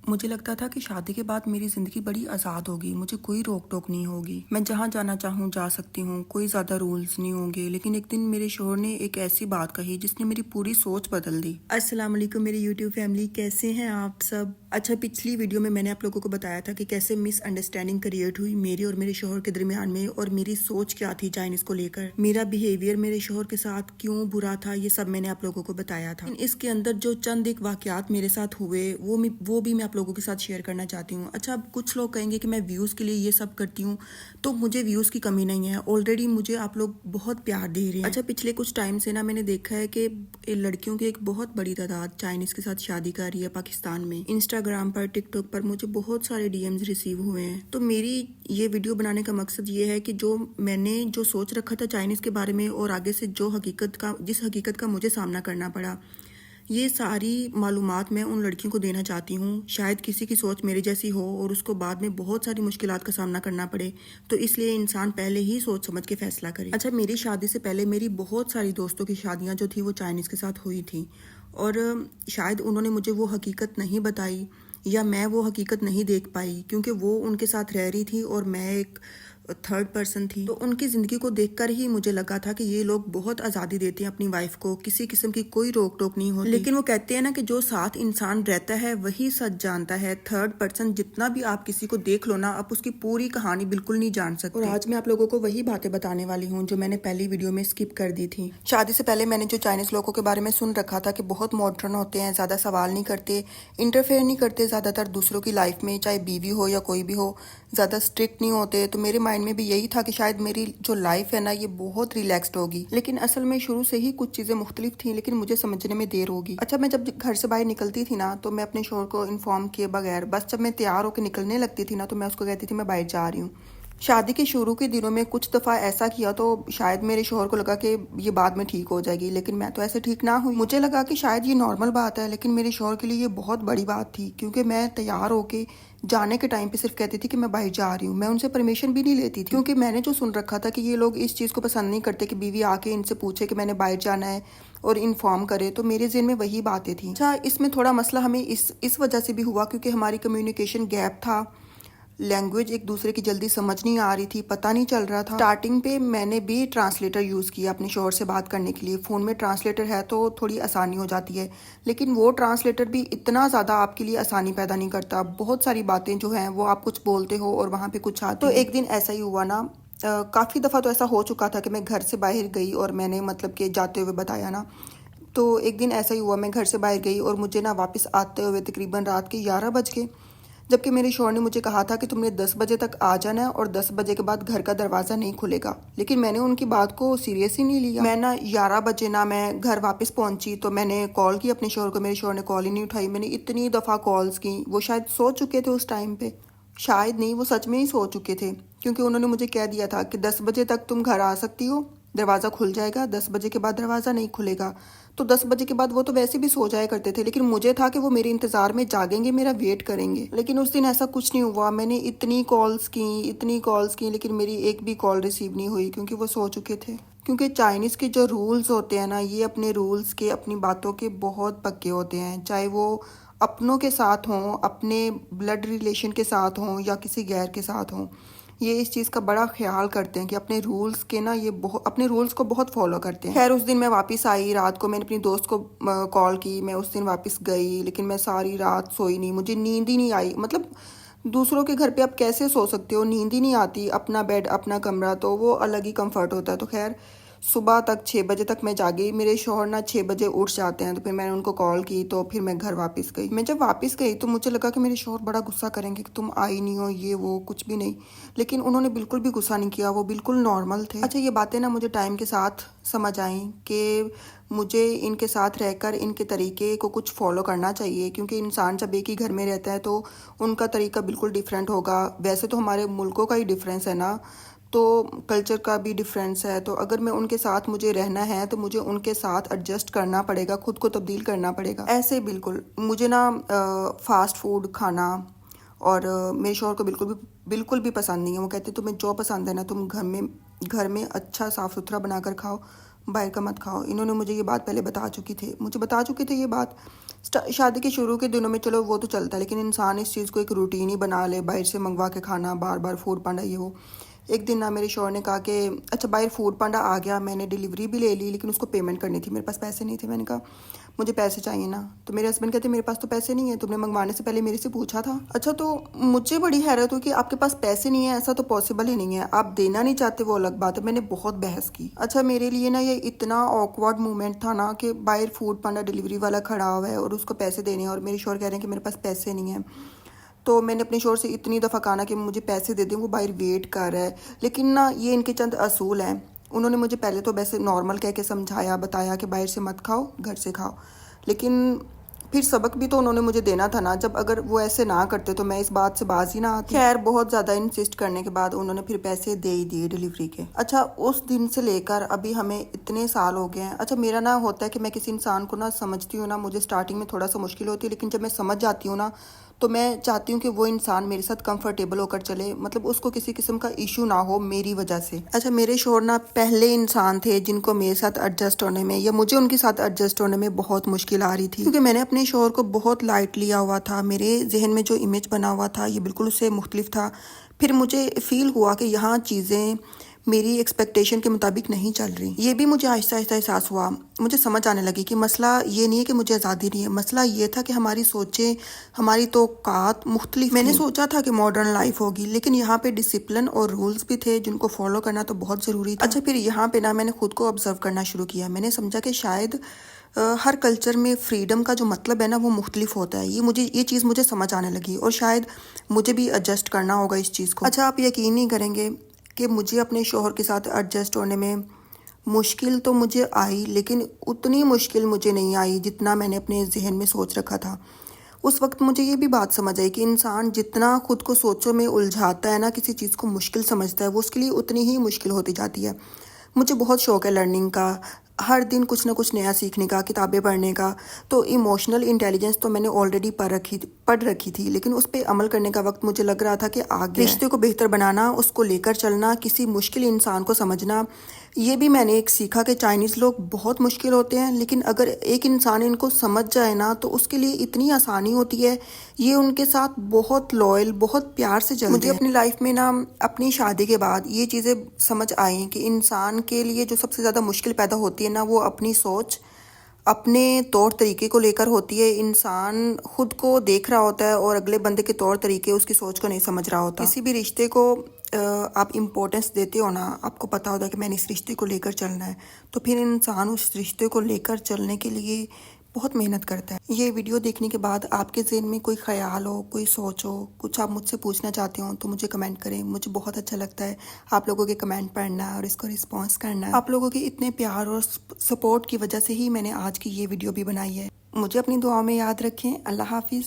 मुझे लगता था कि शादी के बाद मेरी ज़िंदगी बड़ी आज़ाद होगी, मुझे कोई रोक टोक नहीं होगी, मैं जहाँ जाना चाहूँ जा सकती हूँ, कोई ज़्यादा रूल्स नहीं होंगे। लेकिन एक दिन मेरे शोहर ने एक ऐसी बात कही जिसने मेरी पूरी सोच बदल दी। अस्सलाम वालेकुम मेरी यूट्यूब फैमिली, कैसे हैं आप सब। अच्छा, पिछली वीडियो में मैंने आप लोगों को बताया था कि कैसे मिसअंडरस्टैंडिंग क्रिएट हुई मेरे और मेरे शोहर के दरमियान में, और मेरी सोच क्या थी चाइनीज़ को लेकर, मेरा बिहेवियर मेरे शोहर के साथ क्यों बुरा था, ये सब मैंने आप लोगों को बताया था। इसके अंदर जो चंद एक वाकयात मेरे साथ हुए वो भी मैं आप लोगों के साथ शेयर करना चाहती हूँ। अच्छा, अब कुछ लोग कहेंगे कि मैं व्यूज़ के लिए ये सब करती हूँ, तो मुझे व्यूज़ की कमी नहीं है, ऑलरेडी मुझे आप लोग बहुत प्यार दे रहे हैं। अच्छा, पिछले कुछ टाइम से ना मैंने देखा है कि लड़कियों की एक बहुत बड़ी तादाद चाइनीज़ के साथ शादी कर रही है पाकिस्तान में। इंस्टाग्राम पर, टिकटॉक पर मुझे बहुत सारे डीएम्स रिसीव हुए हैं। तो मेरी ये वीडियो बनाने का मकसद ये है कि मैंने जो सोच रखा था चाइनीज़ के बारे में, और आगे से जिस हकीकत का मुझे सामना करना पड़ा, ये सारी मालूमात मैं उन लड़कियों को देना चाहती हूँ। शायद किसी की सोच मेरी जैसी हो और उसको बाद में बहुत सारी मुश्किलात का सामना करना पड़े, तो इसलिए इंसान पहले ही सोच समझ के फैसला करे। अच्छा, मेरी शादी से पहले मेरी बहुत सारी दोस्तों की शादियाँ जो थी वो चाइनीज़ के साथ हुई थी, और शायद उन्होंने मुझे वो हकीकत नहीं बताई, या मैं वो हकीकत नहीं देख पाई, क्योंकि वो उनके साथ रह रही थी और मैं एक थर्ड पर्सन थी। तो उनकी ज़िंदगी को देखकर ही मुझे लगा था कि ये लोग बहुत आज़ादी देते हैं अपनी वाइफ को, किसी किस्म की कोई रोक टोक नहीं होती। लेकिन वो कहते हैं ना कि जो साथ इंसान रहता है वही सच जानता है। थर्ड पर्सन जितना भी आप किसी को देख लो ना, आप उसकी पूरी कहानी बिल्कुल नहीं जान सकते। और आज मैं आप लोगों को वही बातें बताने वाली हूँ जो मैंने पहली वीडियो में स्किप कर दी थी। शादी से पहले मैंने जो चाइनीज़ लोगों के बारे में सुन रखा था कि बहुत मॉडर्न होते हैं, ज़्यादा सवाल नहीं करते, इंटरफेयर नहीं करते ज़्यादातर दूसरों की लाइफ में, चाहे बीवी हो या कोई भी हो, ज़्यादा स्ट्रिक्ट नहीं होते, तो मेरे माइंड में भी यही था कि शायद मेरी जो लाइफ है ना ये बहुत रिलैक्स्ड होगी। लेकिन असल में शुरू से ही कुछ चीज़ें मुख्तलिफ थी, लेकिन मुझे समझने में देर होगी। अच्छा, मैं जब घर से बाहर निकलती थी ना, तो मैं अपने शोहर को इन्फॉर्म किए बगैर, बस जब मैं तैयार होकर निकलने लगती थी ना, तो मैं उसको कहती थी मैं बाहर जा रही हूँ। शादी के शुरू के दिनों में कुछ दफ़ा ऐसा किया तो शायद मेरे शोहर को लगा कि ये बाद में ठीक हो जाएगी, लेकिन मैं तो ऐसे ठीक ना हुई। मुझे लगा कि शायद ये नॉर्मल बात है, लेकिन मेरे शोहर के लिए ये बहुत बड़ी बात थी, क्योंकि मैं तैयार होके जाने के टाइम पे सिर्फ कहती थी कि मैं बाहर जा रही हूँ। मैं उनसे परमिशन भी नहीं लेती थी, क्योंकि मैंने जो सुन रखा था कि ये लोग इस चीज़ को पसंद नहीं करते कि बीवी आके इनसे पूछे कि मैंने बाहर जाना है और इन्फॉर्म करे, तो मेरे ज़हन में वही बातें थी। अच्छा, इसमें थोड़ा मसला हमें इस वजह से भी हुआ क्योंकि हमारी कम्युनिकेशन गैप था, लैंग्वेज एक दूसरे की जल्दी समझ नहीं आ रही थी, पता नहीं चल रहा था। स्टार्टिंग पे मैंने भी ट्रांसलेटर यूज़ किया अपने शोहर से बात करने के लिए। फ़ोन में ट्रांसलेटर है तो थोड़ी आसानी हो जाती है, लेकिन वो ट्रांसलेटर भी इतना ज़्यादा आपके लिए आसानी पैदा नहीं करता। बहुत सारी बातें जो हैं वो आप कुछ बोलते हो और वहाँ पे कुछ आती है। तो एक दिन ऐसा ही हुआ ना, काफ़ी दफ़ा तो ऐसा हो चुका था कि मैं घर से बाहर गई और मैंने मतलब कि जाते हुए बताया ना, तो एक दिन ऐसा ही हुआ, मैं घर से बाहर गई और मुझे ना वापस आते हुए तकरीबन रात के 11 बज गए, जबकि मेरे शौहर ने मुझे कहा था कि तुमने 10 बजे तक आ जाना है और 10 बजे के बाद घर का दरवाज़ा नहीं खुलेगा। लेकिन मैंने उनकी बात को सीरियस ही नहीं लिया। मैं ना 11 बजे ना मैं घर वापस पहुंची तो मैंने कॉल की अपने शौहर को, मेरे शौहर ने कॉल ही नहीं उठाई। मैंने इतनी दफ़ा कॉल्स की, वो शायद सो चुके थे उस टाइम पे, शायद नहीं, वो सच में ही सो चुके थे, क्योंकि उन्होंने मुझे कह दिया था कि 10 बजे तक तुम घर आ सकती हो, दरवाज़ा खुल जाएगा, 10 बजे के बाद दरवाज़ा नहीं खुलेगा। तो 10 बजे के बाद वो तो वैसे भी सो जाया करते थे, लेकिन मुझे था कि वो मेरे इंतज़ार में जागेंगे, मेरा वेट करेंगे। लेकिन उस दिन ऐसा कुछ नहीं हुआ। मैंने इतनी कॉल्स की, लेकिन मेरी एक भी कॉल रिसीव नहीं हुई, क्योंकि वो सो चुके थे। क्योंकि चाइनीज़ के जो रूल्स होते हैं ना, ये अपने रूल्स के, अपनी बातों के बहुत पक्के होते हैं, चाहे वो अपनों के साथ हों, अपने ब्लड रिलेशन के साथ हों या किसी गैर के साथ हों। ये इस चीज़ का बड़ा ख्याल करते हैं कि अपने रूल्स के ना, ये अपने रूल्स को बहुत फॉलो करते हैं। खैर, उस दिन मैं वापस आई, रात को मैंने अपनी दोस्त को कॉल की, मैं उस दिन वापस गई, लेकिन मैं सारी रात सोई नहीं, मुझे नींद ही नहीं आई। मतलब दूसरों के घर पे आप कैसे सो सकते हो, नींद ही नहीं आती, अपना बेड अपना कमरा, तो वो अलग ही कंफर्ट होता है। तो खैर, सुबह तक 6 बजे तक मैं जागी। मेरे शौहर ना 6 बजे उठ जाते हैं, तो फिर मैंने उनको कॉल की, तो फिर मैं घर वापस गई। मैं जब वापस गई तो मुझे लगा कि मेरे शौहर बड़ा गुस्सा करेंगे कि तुम आई नहीं हो, ये वो, कुछ भी नहीं, लेकिन उन्होंने बिल्कुल भी गुस्सा नहीं किया, वो बिल्कुल नॉर्मल थे। अच्छा, ये बातें ना मुझे टाइम के साथ समझ आई कि मुझे इनके साथ रहकर इनके तरीके को कुछ फॉलो करना चाहिए, क्योंकि इंसान जब एक ही घर में रहता है तो उनका तरीका बिल्कुल डिफरेंट होगा। वैसे तो हमारे मुल्कों का ही डिफरेंस है ना, तो कल्चर का भी डिफरेंस है, तो अगर मैं उनके साथ मुझे रहना है तो मुझे उनके साथ एडजस्ट करना पड़ेगा, खुद को तब्दील करना पड़ेगा। ऐसे बिल्कुल मुझे ना फास्ट फूड खाना और मेरे शौहर को बिल्कुल भी पसंद नहीं है। वो कहते तुम्हें जो पसंद है ना, तुम घर में अच्छा साफ़ सुथरा बनाकर खाओ, बाहर का मत खाओ। इन्होंने मुझे ये बात पहले बता चुके थे ये बात शादी के शुरू के दिनों में। चलो वो तो चलता है, लेकिन इंसान इस चीज़ को एक रूटीन ही बना ले, बाहर से मंगवा के खाना, बार बार फूड पांडा ये वो। एक दिन ना मेरे शौहर ने कहा कि अच्छा बाहर फूड पांडा आ गया, मैंने डिलीवरी भी ले ली, लेकिन उसको पेमेंट करनी थी, मेरे पास पैसे नहीं थे। मैंने कहा मुझे पैसे चाहिए ना। तो मेरे हस्बैंड कहते मेरे पास तो पैसे नहीं है, तुमने मंगवाने से पहले मेरे से पूछा था। अच्छा, तो मुझे बड़ी हैरत हुई कि आपके पास पैसे नहीं है, ऐसा तो पॉसिबल ही नहीं है। आप देना नहीं चाहते वो अलग बात है, मैंने बहुत बहस की। अच्छा, मेरे लिए ना ये इतना ऑकवर्ड मोमेंट था ना कि बाहर फूड पांडा डिलीवरी वाला खड़ा हुआ है और उसको पैसे देने हैं, और मेरे शौहर कह रहे हैं कि मेरे पास पैसे नहीं है। तो मैंने अपने शोर से इतनी दफ़ा कहा ना कि मुझे पैसे दे दें, वो बाहर वेट कर रहा है। लेकिन ना ये इनके चंद असूल हैं। उन्होंने मुझे पहले तो वैसे नॉर्मल कह के समझाया, बताया कि बाहर से मत खाओ, घर से खाओ, लेकिन फिर सबक भी तो उन्होंने मुझे देना था ना। जब अगर वो ऐसे ना करते तो मैं इस बात से बाज ही ना आती। खैर, बहुत ज़्यादा इंसिस्ट करने के बाद उन्होंने फिर पैसे दे ही दिए डिलीवरी के। अच्छा, उस दिन से लेकर अभी हमें इतने साल हो गए हैं। अच्छा, मेरा ना होता है कि मैं किसी इंसान को ना समझती हूँ ना, मुझे स्टार्टिंग में थोड़ा सा मुश्किल होती है, लेकिन जब मैं समझ जाती हूँ ना तो मैं चाहती हूँ कि वो इंसान मेरे साथ कंफर्टेबल होकर चले, मतलब उसको किसी किस्म का इशू ना हो मेरी वजह से। अच्छा, मेरे शौहर ना पहले इंसान थे जिनको मेरे साथ एडजस्ट होने में, या मुझे उनके साथ एडजस्ट होने में बहुत मुश्किल आ रही थी, क्योंकि मैंने अपने शौहर को बहुत लाइट लिया हुआ था। मेरे जहन में जो इमेज बना हुआ था ये बिल्कुल उससे मुख्तलिफ था। फिर मुझे फील हुआ कि यहाँ चीज़ें मेरी एक्सपेक्टेशन के मुताबिक नहीं चल रही। ये भी मुझे आहिस्ता आहिस्ता एहसास हुआ, मुझे समझ आने लगी कि मसला ये नहीं है कि मुझे आज़ादी नहीं है, मसला ये था कि हमारी सोचें, हमारी तौक़ात मुख्तलिफ। मैंने सोचा था कि मॉडर्न लाइफ होगी, लेकिन यहाँ पे डिसिप्लिन और रूल्स भी थे जिनको फॉलो करना तो बहुत ज़रूरी था। अच्छा, फिर यहाँ पे ना मैंने खुद को ऑब्जर्व करना शुरू किया। मैंने समझा कि शायद हर कल्चर में फ्रीडम का जो मतलब है ना वो मुख्तलिफ होता है। ये चीज़ मुझे समझ आने लगी, और शायद मुझे भी एडजस्ट करना होगा इस चीज़ को। अच्छा, आप यकीन नहीं करेंगे कि मुझे अपने शौहर के साथ एडजस्ट होने में मुश्किल तो मुझे आई, लेकिन उतनी मुश्किल मुझे नहीं आई जितना मैंने अपने जहन में सोच रखा था। उस वक्त मुझे ये भी बात समझ आई कि इंसान जितना खुद को सोचों में उलझाता है ना, किसी चीज़ को मुश्किल समझता है, वो उसके लिए उतनी ही मुश्किल होती जाती है। मुझे बहुत शौक़ है लर्निंग का, हर दिन कुछ ना कुछ नया सीखने का, किताबें पढ़ने का। तो इमोशनल इंटेलिजेंस तो मैंने ऑलरेडी पढ़ रखी थी, लेकिन उस पर अमल करने का वक्त मुझे लग रहा था कि आगे रिश्ते को बेहतर बनाना, उसको लेकर चलना, किसी मुश्किल इंसान को समझना। ये भी मैंने एक सीखा कि चाइनीज़ लोग बहुत मुश्किल होते हैं, लेकिन अगर एक इंसान इनको समझ जाए ना तो उसके लिए इतनी आसानी होती है। ये उनके साथ बहुत लॉयल, बहुत प्यार से चलते हैं। मुझे अपनी लाइफ में ना अपनी शादी के बाद ये चीज़ें समझ आई कि इंसान के लिए जो सबसे ज़्यादा मुश्किल पैदा होती है ना, वो अपनी सोच, अपने तौर तरीके को लेकर होती है। इंसान खुद को देख रहा होता है और अगले बंदे के तौर तरीके, उसकी सोच को नहीं समझ रहा होता। किसी भी रिश्ते को आप इम्पोर्टेंस देते हो ना, आपको पता होता है कि मैंने इस रिश्ते को लेकर चलना है, तो फिर इंसान उस रिश्ते को लेकर चलने के लिए बहुत मेहनत करता है। ये वीडियो देखने के बाद आपके ज़हन में कोई ख्याल हो, कोई सोच हो, कुछ आप मुझसे पूछना चाहते हो तो मुझे कमेंट करें। मुझे बहुत अच्छा लगता है आप लोगों के कमेंट पढ़ना और इसको रिस्पॉन्स करना। आप लोगों के इतने प्यार और सपोर्ट की वजह से ही मैंने आज की ये वीडियो भी बनाई है। मुझे अपनी दुआओं में याद रखें। अल्लाह हाफिज़।